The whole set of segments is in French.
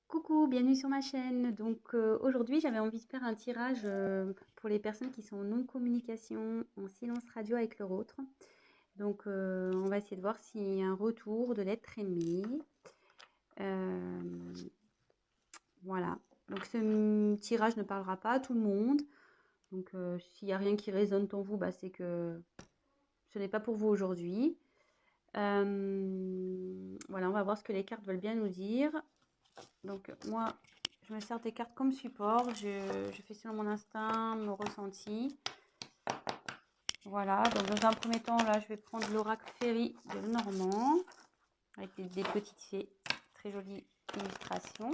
Coucou, bienvenue sur ma chaîne. Donc aujourd'hui, j'avais envie de faire un tirage pour les personnes qui sont en non-communication, en silence radio avec leur autre. Donc on va essayer de voir s'il y a un retour de l'être aimé. Euh, voilà. Donc ce tirage ne parlera pas à tout le monde. Donc s'il n'y a rien qui résonne en vous, bah, c'est que ce n'est pas pour vous aujourd'hui. Voilà, on va voir ce que les cartes veulent bien nous dire. Donc moi, je me sers des cartes comme support. Je fais selon mon instinct, mon ressenti. Voilà, donc dans un premier temps, là, je vais prendre l'oracle Féerie de Lenormand avec des petites fées. Très jolie illustration.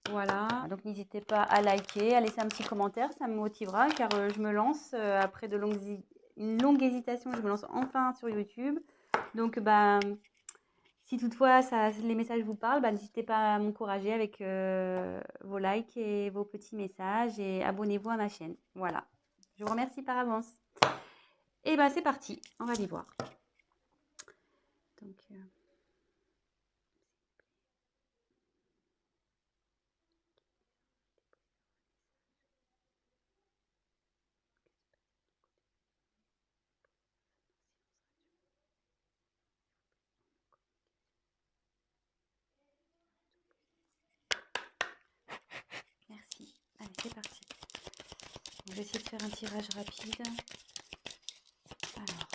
Voilà, donc n'hésitez pas à liker, à laisser un petit commentaire, ça me motivera car je me lance après une longue hésitation, je me lance enfin sur YouTube. Donc, bah, si toutefois les messages vous parlent, bah, n'hésitez pas à m'encourager avec vos likes et vos petits messages et abonnez-vous à ma chaîne. Voilà, je vous remercie par avance. Et bah c'est parti, on va les voir. Donc, merci. Allez, c'est parti. On va essayer de faire un tirage rapide. Alors,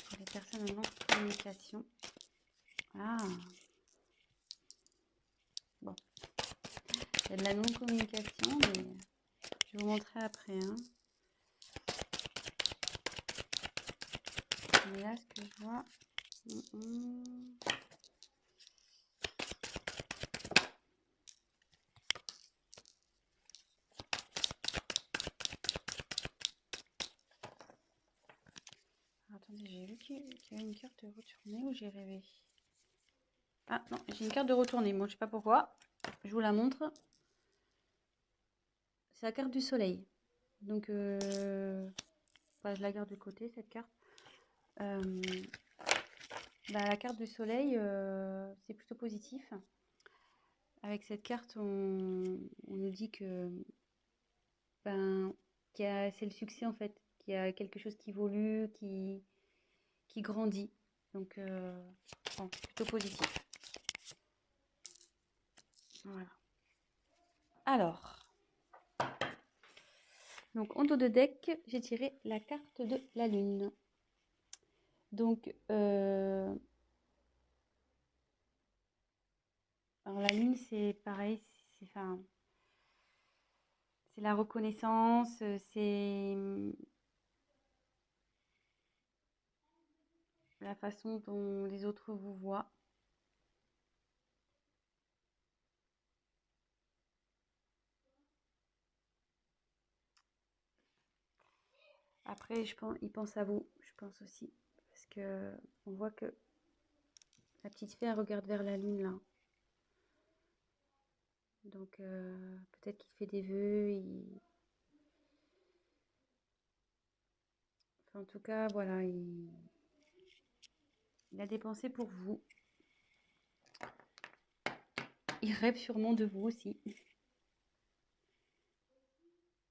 pour les personnes en non-communication. Ah, bon. Il y a de la non-communication, mais je vais vous montrer après. Hein. Mais là, ce que je vois... Attendez, j'ai vu qu'il y avait une carte de retournée ou j'ai rêvé? Ah non, j'ai une carte de retournée. Moi, je sais pas pourquoi. Je vous la montre. C'est la carte du soleil. Donc, bah, je la garde de côté, cette carte. Bah, la carte du soleil, c'est plutôt positif. Avec cette carte, on nous dit que ben, c'est le succès en fait, qu'il y a quelque chose qui évolue, qui grandit. Donc, bon, plutôt positif. Voilà. Alors, donc en dos de deck, j'ai tiré la carte de la lune. Donc, alors la lune, c'est pareil, c'est la reconnaissance, c'est la façon dont les autres vous voient. Après, ils pensent à vous, je pense aussi. Parce que on voit que la petite fée, elle regarde vers la lune, là. Donc, peut-être qu'il fait des vœux. Enfin, en tout cas, voilà, il a des pensées pour vous. Il rêve sûrement de vous aussi.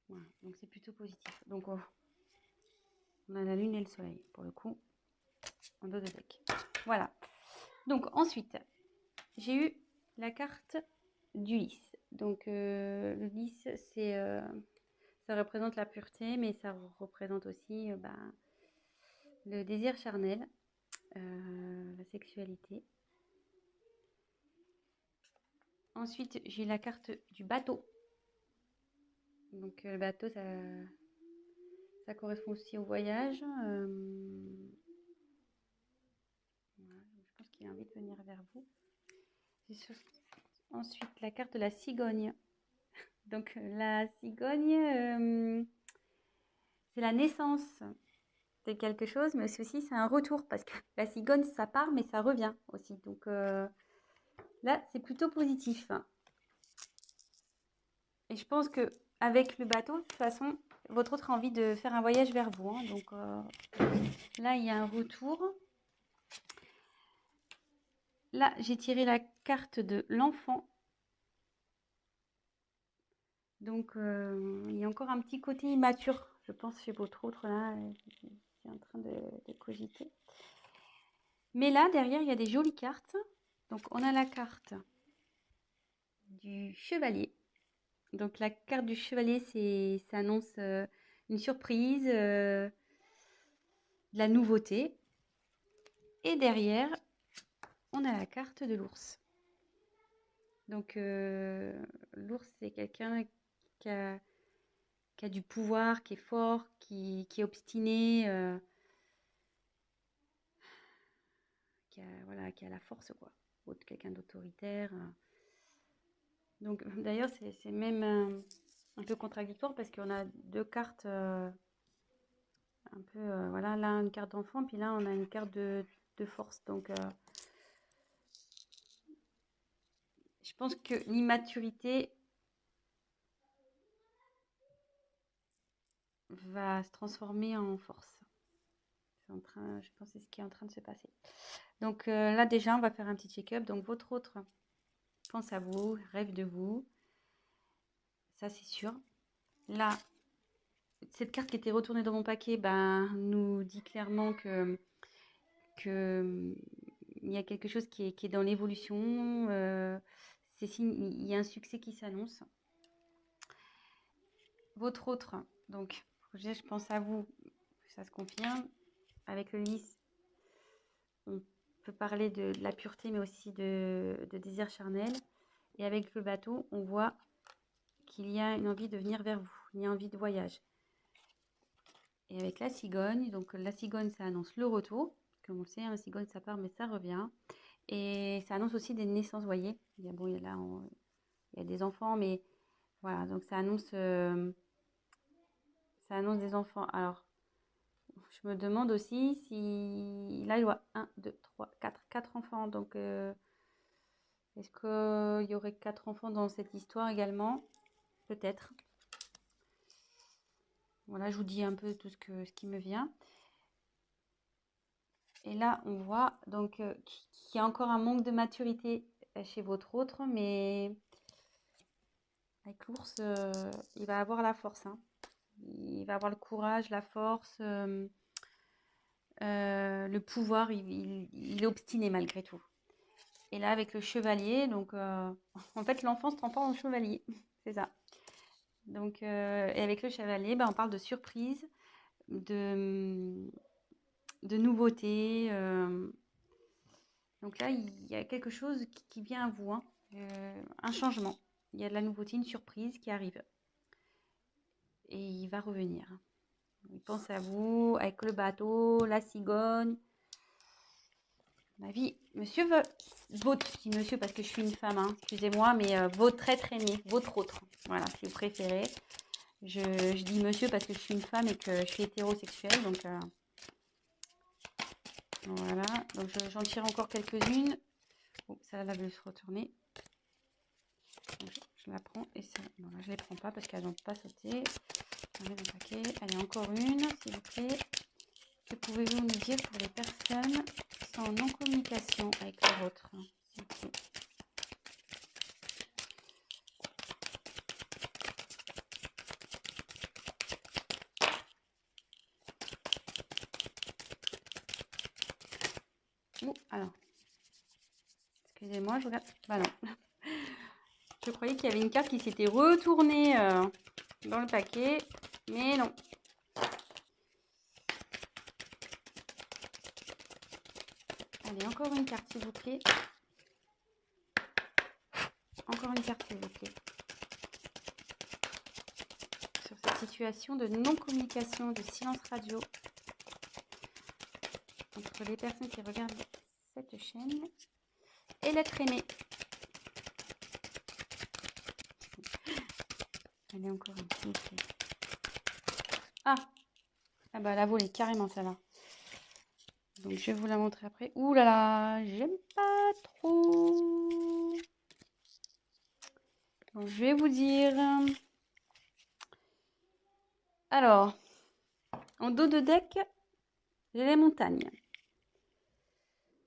Voilà, donc c'est plutôt positif. Donc, on a la lune et le soleil, pour le coup, en dos de deck. Voilà. Donc, ensuite, j'ai eu la carte du lys. Donc, le lys, ça représente la pureté, mais ça représente aussi le désir charnel, la sexualité. Ensuite, j'ai la carte du bateau. Donc, le bateau, ça correspond aussi au voyage. Voilà, je pense qu'il a envie de venir vers vous. Ensuite, la carte de la cigogne. Donc, la cigogne, c'est la naissance de quelque chose, mais aussi c'est un retour parce que la cigogne, ça part, mais ça revient aussi. Donc, là, c'est plutôt positif. Et je pense que avec le bateau, de toute façon, votre autre a envie de faire un voyage vers vous. Hein. Donc, là, il y a un retour. Là, j'ai tiré la carte de l'enfant. Donc, il y a encore un petit côté immature, je pense, chez votre autre, là. C'est en train de cogiter. Mais là, derrière, il y a des jolies cartes. Donc, on a la carte du chevalier. Donc, la carte du chevalier, ça annonce une surprise, de la nouveauté. Et derrière, on a la carte de l'ours. Donc, l'ours, c'est quelqu'un qui a du pouvoir, qui est fort, qui est obstiné, voilà, qui a la force, quoi. Quelqu'un d'autoritaire. Donc, d'ailleurs, c'est même un peu contradictoire parce qu'on a deux cartes un peu, voilà, là, une carte d'enfant, puis là, on a une carte de force. Donc, je pense que l'immaturité va se transformer en force. Je pense que c'est ce qui est en train de se passer. Donc là, déjà, on va faire un petit check-up. Donc, votre autre pense à vous, rêve de vous. Ça, c'est sûr. Là, cette carte qui était retournée dans mon paquet nous dit clairement que il y a quelque chose qui est dans l'évolution. Il y a un succès qui s'annonce. Votre autre, donc, projet, je pense à vous, ça se confirme. Avec le lys, on peut parler de la pureté, mais aussi de désir charnel. Et avec le bateau, on voit qu'il y a une envie de venir vers vous, il y a envie de voyage. Et avec la cigogne, donc la cigogne, ça annonce le retour. Comme on le sait, la cigogne, ça part, mais ça revient. Et ça annonce aussi des naissances, vous voyez. Il y a des enfants, mais voilà, donc ça annonce des enfants. Alors, je me demande aussi si... Là, je vois 1, 2, 3, 4 enfants. Donc, est-ce qu'il y aurait 4 enfants dans cette histoire également? Peut-être. Voilà, je vous dis un peu tout ce qui me vient. Et là, on voit donc qu'il y a encore un manque de maturité chez votre autre, mais avec l'ours, il va avoir la force, hein. Il va avoir le courage, la force, le pouvoir. Il est obstiné malgré tout. Et là, avec le chevalier, donc en fait, l'enfant se transforme en chevalier. C'est ça. Donc, et avec le chevalier, on parle de surprise, de nouveauté. Donc là, il y a quelque chose qui vient à vous, hein. Un changement. Il y a de la nouveauté, une surprise qui arrive. Et il va revenir. Il pense à vous, avec le bateau, la cigogne. Ma vie, monsieur votre, je dis monsieur parce que je suis une femme, hein, excusez-moi, mais votre être aimé, votre autre. Voilà, si vous préférez. Je dis monsieur parce que je suis une femme et que je suis hétérosexuelle, donc voilà. Donc j'en tire encore quelques-unes. Oh, ça va se retourner. Donc, je la prends et ça. Non, là, je ne les prends pas parce qu'elles n'ont pas sauté. On met dans le paquet. Allez, encore une, s'il vous plaît. Que pouvez-vous nous dire pour les personnes qui sont en non-communication avec leur autre, s'il vous plaît? Oh, alors. Excusez-moi, je regarde. Bah non. Je croyais qu'il y avait une carte qui s'était retournée dans le paquet, mais non. Allez, encore une carte, s'il vous plaît. Encore une carte, s'il vous plaît. Sur cette situation de non-communication, de silence radio entre les personnes qui regardent cette chaîne et l'être aimé. Allez, encore une, s'il vous plaît. Ah bah la volée, carrément, ça va. Donc, je vais vous la montrer après. Ouh là là, j'aime pas trop. Donc, je vais vous dire. Alors, en dos de deck, j'ai les montagnes.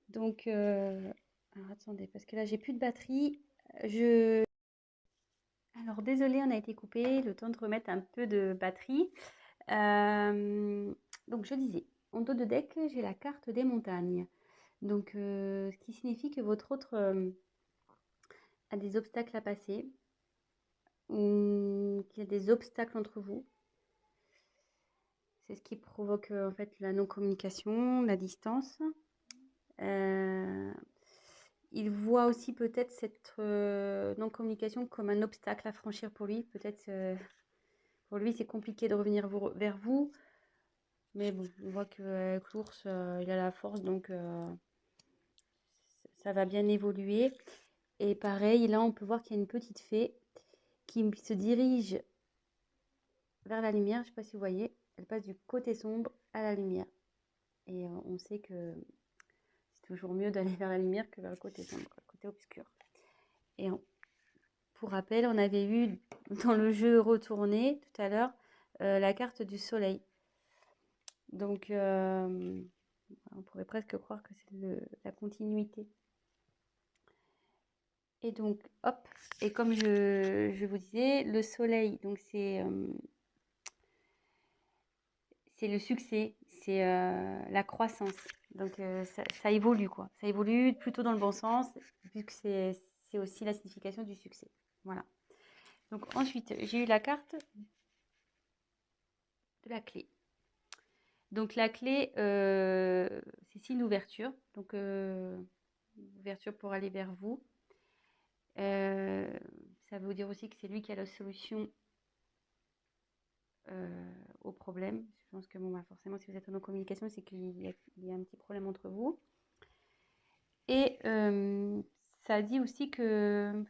Donc, alors attendez, parce que là, j'ai plus de batterie. Alors, désolé, on a été coupé. Le temps de remettre un peu de batterie. Donc, je disais, en dos de deck, j'ai la carte des montagnes. Donc, ce qui signifie que votre autre a des obstacles à passer, ou qu'il y a des obstacles entre vous. C'est ce qui provoque en fait la non-communication, la distance. Il voit aussi peut-être cette non-communication comme un obstacle à franchir pour lui. Peut-être pour lui c'est compliqué de revenir vers vous. Mais bon, on voit qu'avec l'ours, il a la force, donc ça va bien évoluer. Et pareil, là on peut voir qu'il y a une petite fée qui se dirige vers la lumière. Je ne sais pas si vous voyez, elle passe du côté sombre à la lumière. Et on sait que c'est toujours mieux d'aller vers la lumière que vers le côté sombre, le côté obscur. Et pour rappel, on avait vu dans le jeu retourné tout à l'heure la carte du soleil. Donc, on pourrait presque croire que c'est la continuité. Et donc, hop, et comme je vous disais, le soleil, donc c'est le succès, c'est la croissance. Donc, ça évolue, quoi. Ça évolue plutôt dans le bon sens, puisque c'est aussi la signification du succès. Voilà. Donc, ensuite, j'ai eu la carte de la clé. Donc, la clé, c'est signe d'ouverture. Donc, ouverture pour aller vers vous. Ça veut dire aussi que c'est lui qui a la solution au problème. Je pense que bon, bah, forcément, si vous êtes en communication, c'est qu'il y a un petit problème entre vous. Et ça dit aussi que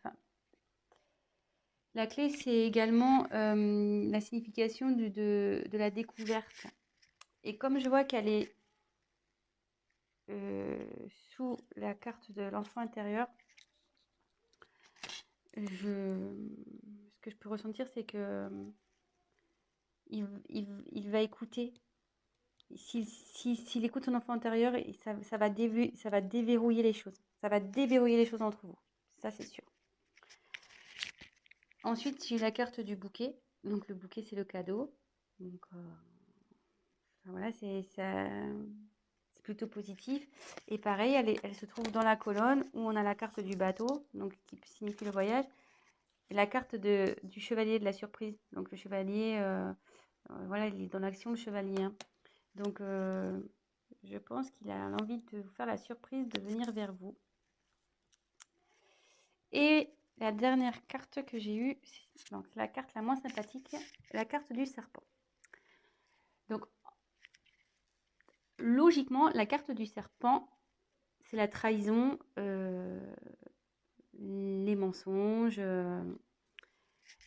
la clé, c'est également la signification de la découverte. Et comme je vois qu'elle est sous la carte de l'enfant intérieur, ce que je peux ressentir, c'est que il va écouter. S'il écoute son enfant intérieur, ça va déverrouiller les choses. Ça va déverrouiller les choses entre vous. Ça, c'est sûr. Ensuite, j'ai la carte du bouquet. Donc, le bouquet, c'est le cadeau. Donc, voilà, c'est plutôt positif. Et pareil, elle se trouve dans la colonne où on a la carte du bateau, donc qui signifie le voyage, et la carte du chevalier de la surprise. Donc, le chevalier, voilà, il est dans l'action, le chevalier. Hein. Donc, je pense qu'il a l'envie de vous faire la surprise de venir vers vous. Et la dernière carte que j'ai eue, donc la carte la moins sympathique, la carte du serpent. Donc, logiquement, la carte du serpent, c'est la trahison, les mensonges.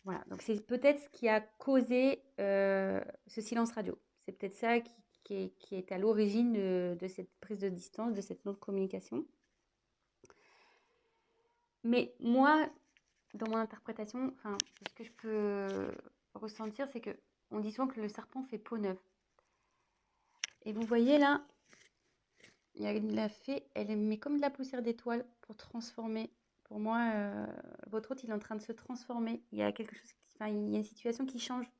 Voilà, donc c'est peut-être ce qui a causé ce silence radio. C'est peut-être ça qui est à l'origine de cette prise de distance, de cette non-communication. Mais moi, dans mon interprétation, ce que je peux ressentir, c'est que on dit souvent que le serpent fait peau neuve. Et vous voyez là, il y a la fée, elle met comme de la poussière d'étoile pour transformer. Pour moi, votre hôte, il est en train de se transformer. Il y a quelque chose, il y a une situation qui change.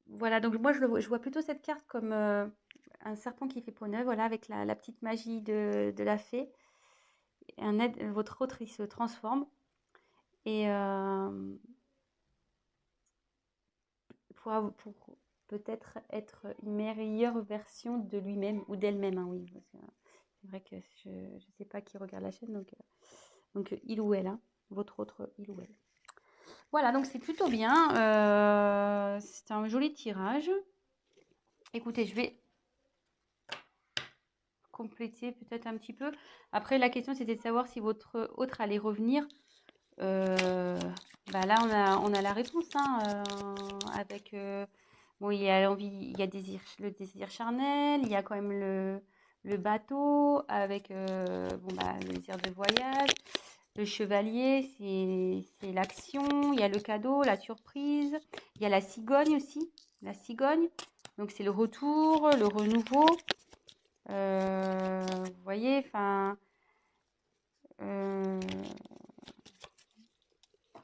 Voilà, donc moi, je vois plutôt cette carte comme un serpent qui fait peau neuve, voilà, avec la petite magie de la fée. Votre autre, il se transforme. Et pour peut-être être une meilleure version de lui-même ou d'elle-même, hein, oui. Parce que c'est vrai que je ne sais pas qui regarde la chaîne, donc il ou elle, hein, votre autre il ou elle. Voilà, donc c'est plutôt bien. C'est un joli tirage. Écoutez, je vais compléter peut-être un petit peu. Après, la question, c'était de savoir si votre autre allait revenir. Là, on a la réponse, hein, avec... bon, il y a l'envie, il y a le désir charnel, il y a quand même le bateau, avec le désir de voyage. Le chevalier, c'est l'action. Il y a le cadeau, la surprise. Il y a la cigogne aussi. La cigogne. Donc, c'est le retour, le renouveau. voyez, enfin,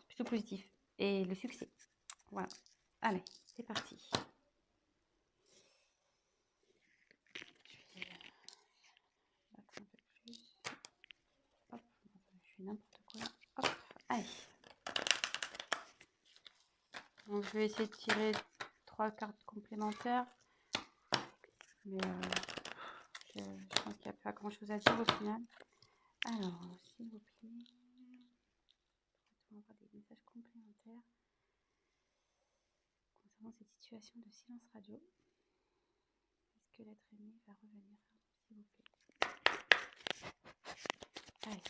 plutôt positif. Et le succès. Voilà. Allez, c'est parti. Je vais battre un peu plus. Hop, je fais n'importe quoi. Hop, allez. Donc, je vais essayer de tirer 3 cartes complémentaires. Mais je pense qu'il n'y a pas grand chose à dire au final. Alors, s'il vous plaît, on va avoir des messages complémentaires concernant cette situation de silence radio. Est-ce que l'être aimé va revenir, s'il vous plaît? Allez.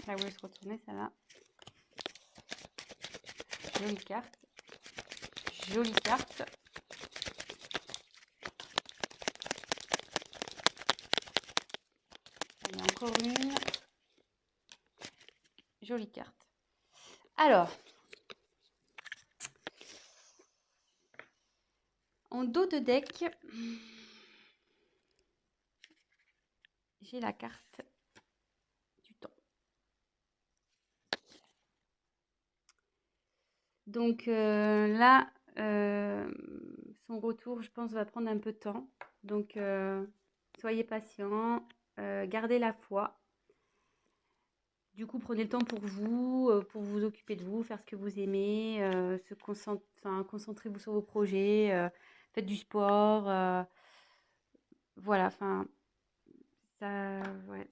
Ça voulait se retourner, ça là. Jolie carte. Jolie carte. Il y a encore une. Jolie carte. Alors, en dos de deck, j'ai la carte du temps. Donc là, son retour, je pense, va prendre un peu de temps. Donc, soyez patient, gardez la foi. Du coup, prenez le temps pour vous occuper de vous, faire ce que vous aimez, concentrez-vous sur vos projets, faites du sport. Voilà, enfin, ouais,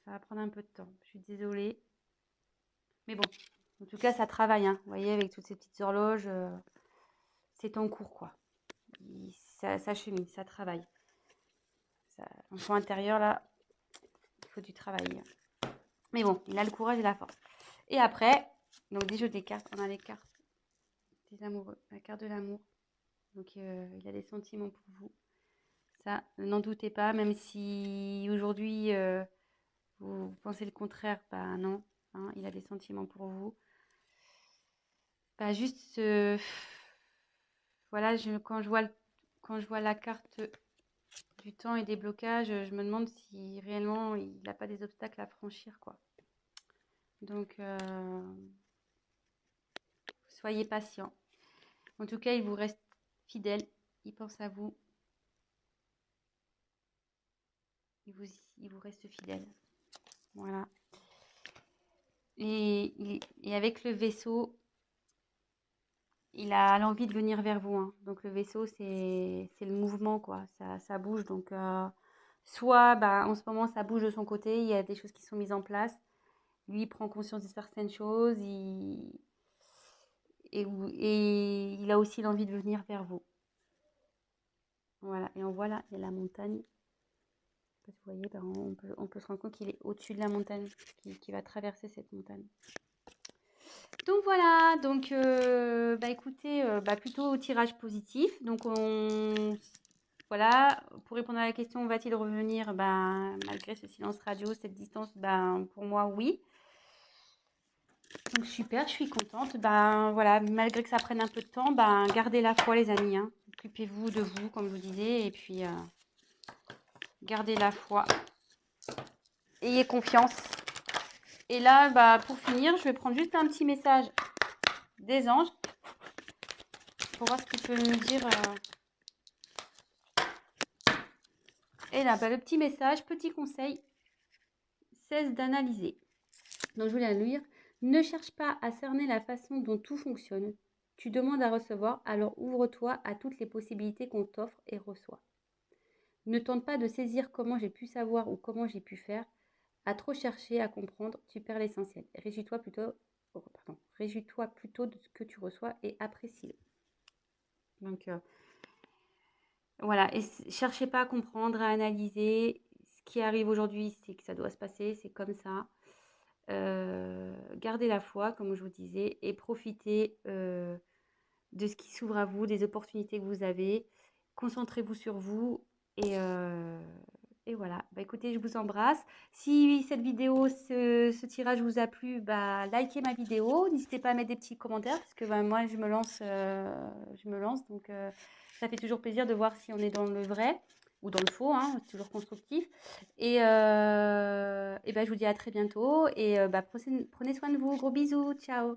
ça va prendre un peu de temps. Je suis désolée. Mais bon, en tout cas, ça travaille, hein. Vous voyez, avec toutes ces petites horloges, c'est en cours, quoi. Ça chemine, ça travaille. L'enfant intérieur, là, il faut du travail. Mais bon, il a le courage et la force. Et après, donc des jeux des cartes, on a les cartes des amoureux, la carte de l'amour. Donc il a des sentiments pour vous. Ça, n'en doutez pas, même si aujourd'hui vous pensez le contraire, bah non, hein, il a des sentiments pour vous. Bah juste, voilà, quand je vois la carte du temps et des blocages, je me demande si réellement il n'a pas des obstacles à franchir, quoi. Donc, soyez patient. En tout cas, il vous reste fidèle. Il pense à vous. Il vous reste fidèle. Voilà. Et avec le vaisseau, il a l'envie de venir vers vous, hein. Donc, le vaisseau, c'est le mouvement, quoi. Ça bouge. Donc, soit, bah, en ce moment, ça bouge de son côté. Il y a des choses qui sont mises en place. Lui, il prend conscience de certaines choses. Et il a aussi l'envie de venir vers vous. Voilà. Et on voit là, il y a la montagne. Vous voyez, ben, on peut se rendre compte qu'il est au-dessus de la montagne, qui va traverser cette montagne. Donc voilà, donc bah écoutez, bah plutôt au tirage positif. Donc voilà, pour répondre à la question, va-t-il revenir? Ben, malgré ce silence radio, cette distance, ben pour moi oui. Donc super, je suis contente. Ben voilà, malgré que ça prenne un peu de temps, ben gardez la foi les amis, hein. Occupez-vous de vous, comme je vous disais, et puis gardez la foi. Ayez confiance. Et là, bah, pour finir, je vais prendre juste un petit message des anges pour voir ce qu'ils peuvent me dire. Et là, bah, le petit message, petit conseil, cesse d'analyser. Donc, je voulais la lire. Ne cherche pas à cerner la façon dont tout fonctionne. Tu demandes à recevoir, alors ouvre-toi à toutes les possibilités qu'on t'offre et reçois. Ne tente pas de saisir comment j'ai pu savoir ou comment j'ai pu faire. À trop chercher à comprendre, tu perds l'essentiel. Réjouis-toi plutôt de ce que tu reçois et apprécie-le. Donc, voilà, et cherchez pas à comprendre, à analyser. Ce qui arrive aujourd'hui, c'est que ça doit se passer, c'est comme ça. Gardez la foi, comme je vous disais, et profitez de ce qui s'ouvre à vous, des opportunités que vous avez. Concentrez-vous sur vous et voilà. Bah, écoutez, je vous embrasse. Si cette vidéo, ce tirage vous a plu, bah, likez ma vidéo. N'hésitez pas à mettre des petits commentaires parce que bah, moi, je me lance. Donc, ça fait toujours plaisir de voir si on est dans le vrai ou dans le faux, hein, c'est toujours constructif. Et bah, je vous dis à très bientôt. Et bah, prenez soin de vous. Gros bisous. Ciao.